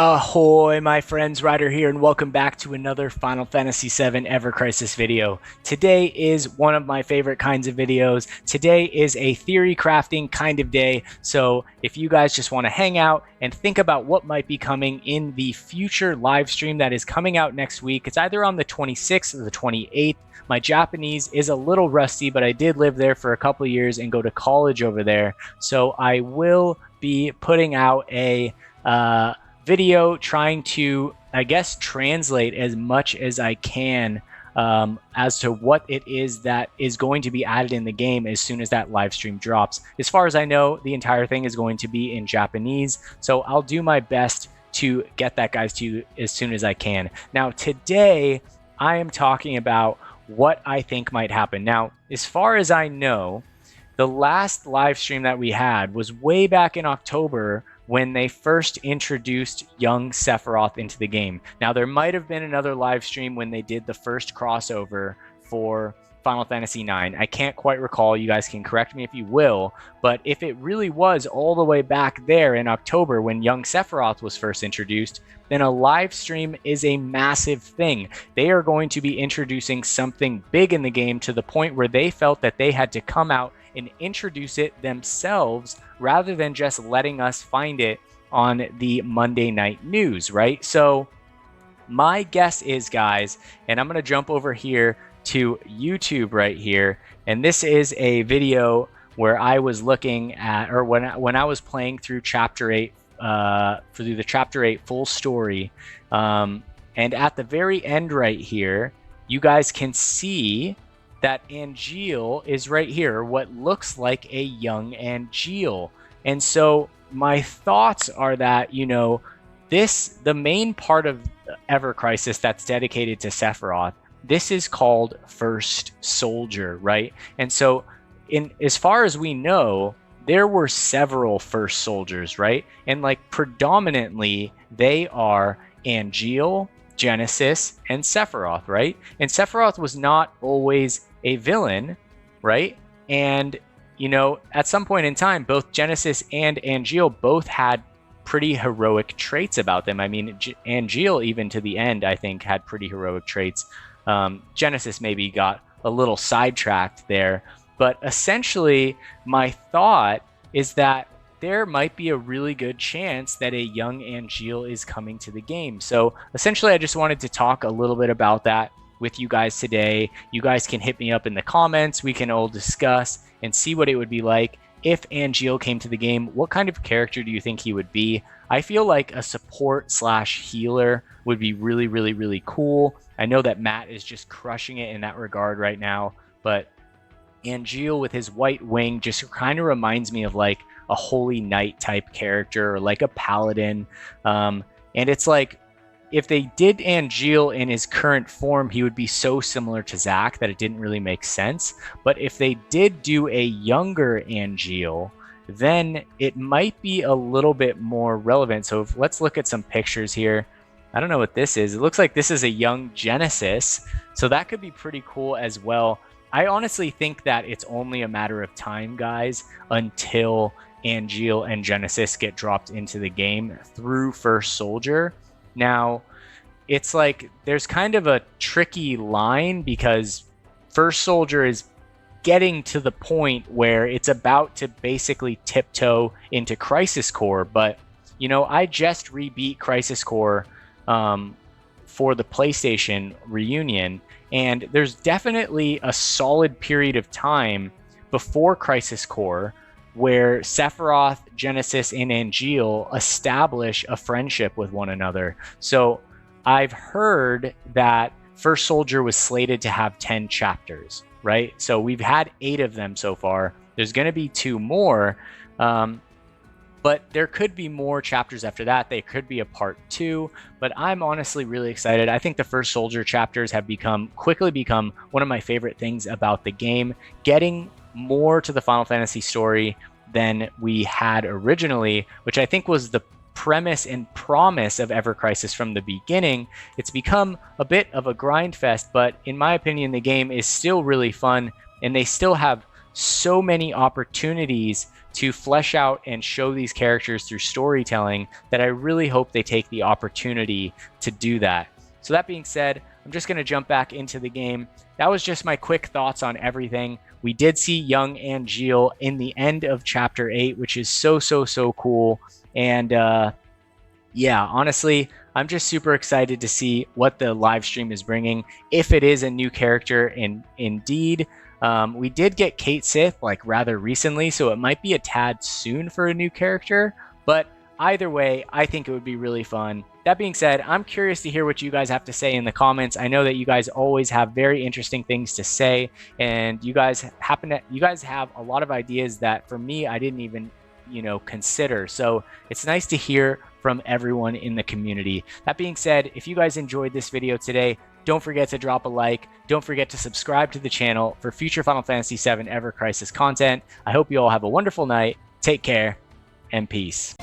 Ahoy, my friends, Ryder here, and welcome back to another Final Fantasy VII Ever Crisis video. Today is one of my favorite kinds of videos. Today is a theory crafting kind of day, so if you guys just want to hang out and think about what might be coming in the future live stream that is coming out next week, it's either on the 26th or the 28th. My Japanese is a little rusty, but I did live there for a couple of years and go to college over there, so I will be putting out a video trying to, I guess, translate as much as I can as to what it is that is going to be added in the game as soon as that live stream drops. As far as I know, the entire thing is going to be in Japanese, so I'll do my best to get that, guys, to you as soon as I can. Now, today, I am talking about what I think might happen. Now, as far as I know, the last live stream that we had was way back in October when they first introduced young Sephiroth into the game. Now, there might have been another live stream when they did the first crossover for Final Fantasy IX. I can't quite recall. You guys can correct me if you will. But if it really was all the way back there in October when young Sephiroth was first introduced, then a live stream is a massive thing. They are going to be introducing something big in the game to the point where they felt that they had to come out and introduce it themselves rather than just letting us find it on the Monday night news, right? So my guess is, guys, and I'm going to jump over here to YouTube right here, and this is a video where I was looking at, or when I was playing through Chapter 8, through the Chapter 8 full story, and at the very end right here, you guys can see that Angeal is right here, what looks like a young Angeal. And so my thoughts are that, you know, the main part of Ever Crisis that's dedicated to Sephiroth, this is called First Soldier, right? And so as far as we know, there were several First Soldiers, right? And like predominantly they are Angeal, Genesis, and Sephiroth, right? And Sephiroth was not always a villain, right? And, you know, at some point in time, both Genesis and Angeal both had pretty heroic traits about them. I mean, Angeal, even to the end, I think, had pretty heroic traits. Genesis maybe got a little sidetracked there. But essentially, my thought is that there might be a really good chance that a young Angeal is coming to the game. So essentially, I just wanted to talk a little bit about that with you guys today. You guys can hit me up in the comments. We can all discuss and see what it would be like if Angeal came to the game. What kind of character do you think he would be? I feel like a support slash healer would be really, really, really cool. I know that Matt is just crushing it in that regard right now, but Angeal with his white wing just kind of reminds me of like a Holy Knight type character, or like a paladin. And it's like, if they did Angeal in his current form, he would be so similar to Zack that it didn't really make sense. But if they did do a younger Angeal, then it might be a little bit more relevant. So let's look at some pictures here. I don't know what this is. It looks like this is a young Genesis. So that could be pretty cool as well. I honestly think that it's only a matter of time, guys, until Angeal and Genesis get dropped into the game through First Soldier. Now, it's like there's kind of a tricky line because First Soldier is getting to the point where it's about to basically tiptoe into Crisis Core. But, you know, I just rebeat Crisis Core for the PlayStation reunion, and there's definitely a solid period of time before Crisis Core where Sephiroth, Genesis, and Angeal establish a friendship with one another. So I've heard that First Soldier was slated to have 10 chapters, right? So we've had 8 of them so far. There's going to be 2 more, but there could be more chapters after that. They could be a part 2, but I'm honestly really excited. I think the First Soldier chapters have quickly become one of my favorite things about the game, getting more to the Final Fantasy story than we had originally, which I think was the premise and promise of Ever Crisis from the beginning, it's become a bit of a grind fest, but in my opinion, the game is still really fun, and they still have so many opportunities to flesh out and show these characters through storytelling that I really hope they take the opportunity to do that. So that being said, I'm just going to jump back into the game. That was just my quick thoughts on everything. We did see young Angeal in the end of Chapter 8, which is so cool. And yeah, honestly, I'm just super excited to see what the live stream is bringing. If it is a new character, indeed. We did get Kate Sith like rather recently, so it might be a tad soon for a new character, but either way, I think it would be really fun. That being said, I'm curious to hear what you guys have to say in the comments. I know that you guys always have very interesting things to say, and you guys have a lot of ideas that for me I didn't even, consider. So it's nice to hear from everyone in the community. That being said, if you guys enjoyed this video today, don't forget to drop a like. Don't forget to subscribe to the channel for future Final Fantasy VII Ever Crisis content. I hope you all have a wonderful night. Take care and peace.